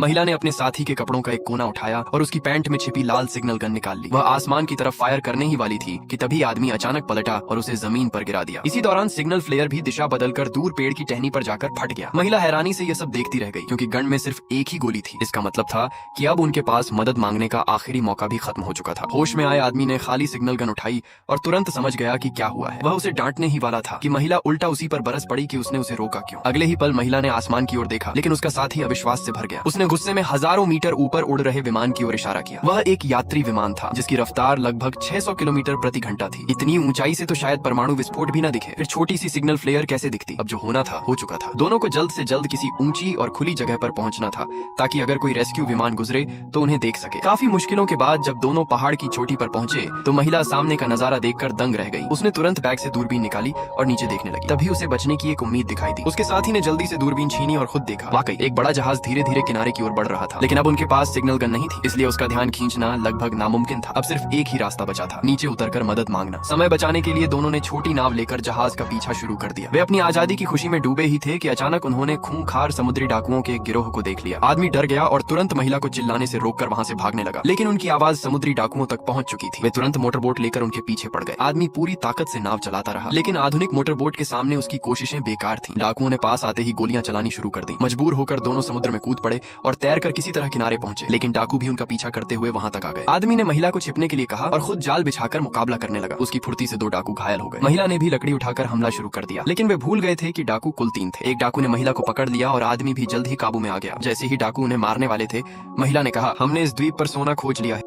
महिला ने अपने साथी के कपड़ों का एक कोना उठाया और उसकी पैंट में छिपी लाल सिग्नल गन निकाल ली। वह आसमान की तरफ फायर करने ही वाली थी कि तभी आदमी अचानक पलटा और उसे जमीन पर गिरा दिया। इसी दौरान सिग्नल फ्लेयर भी दिशा बदलकर दूर पेड़ की टहनी पर जाकर फट गया। महिला हैरानी से यह सब देखती रह गई क्योंकि गन में सिर्फ एक ही गोली थी। इसका मतलब था कि अब उनके पास मदद मांगने का आखिरी मौका भी खत्म हो चुका था। होश में आए आदमी ने खाली सिग्नल गन उठाई और तुरंत समझ गया कि क्या हुआ है। वह उसे डांटने ही वाला था कि महिला उल्टा उसी पर बरस पड़ी कि उसने उसे रोका क्यों। अगले ही पल महिला ने आसमान की ओर देखा, लेकिन उसका साथी अविश्वास से भर गया। उसने गुस्से में हजारों मीटर ऊपर उड़ रहे विमान की ओर इशारा किया। वह एक यात्री विमान था जिसकी रफ्तार लगभग 600 किलोमीटर प्रति घंटा थी। इतनी ऊंचाई से तो शायद परमाणु विस्फोट भी न दिखे, फिर छोटी सी सिग्नल फ्लेयर कैसे दिखती। अब जो होना था हो चुका था। दोनों को जल्द से जल्द किसी ऊंची और खुली जगह पर पहुंचना था ताकि अगर कोई रेस्क्यू विमान गुजरे तो उन्हें देख सके। काफी मुश्किलों के बाद जब दोनों पहाड़ की चोटी पर पहुंचे तो महिला सामने का नजारा देखकर दंग रह गई। उसने तुरंत बैग से दूरबीन निकाली और नीचे देखने लगी। तभी उसे बचने की एक उम्मीद दिखाई दी। उसके साथी ने जल्दी से दूरबीन छीनी और खुद देखा। वाकई एक बड़ा जहाज धीरे धीरे किनारे की ओर बढ़ रहा था, लेकिन अब उनके पास सिग्नल गन नहीं थी, इसलिए उसका ध्यान खींचना लगभग नामुमकिन था। अब सिर्फ एक ही रास्ता बचा था, नीचे उतरकर मदद मांगना। समय बचाने के लिए दोनों ने छोटी नाव लेकर जहाज का पीछा शुरू कर दिया। वे अपनी आजादी की खुशी में डूबे ही थे कि अचानक उन्होंने खूंखार समुद्री डाकुओं के एक गिरोह को देख लिया। आदमी डर गया और तुरंत महिला को चिल्लाने से रोककर वहां से भागने लगा, लेकिन उनकी आवाज समुद्री डाकुओं तक पहुंच चुकी थी। वे तुरंत मोटरबोट लेकर उनके पीछे पड़ गए। आदमी पूरी ताकत से नाव चलाता रहा, लेकिन आधुनिक मोटरबोट के सामने उसकी कोशिशें बेकार थीं। डाकुओं ने पास आते ही गोलियां चलानी शुरू कर दी। मजबूर होकर दोनों समुद्र में कूद पड़े और तैरकर किसी तरह किनारे पहुंचे, लेकिन डाकू भी उनका पीछा करते हुए वहां तक आ गए। आदमी ने महिला को छिपने के लिए कहा और खुद जाल बिछाकर मुकाबला करने लगा। उसकी फुर्ती से दो डाकू घायल हो गए। महिला ने भी लकड़ी उठाकर हमला शुरू कर दिया, लेकिन वे भूल गए थे कि डाकू कुल 3 थे। एक डाकू ने महिला को पकड़ लिया और आदमी भी जल्द ही काबू में आ गया। जैसे ही डाकू उन्हें मारने वाले थे, महिला ने कहा, हमने इस द्वीप पर सोना खोज लिया है।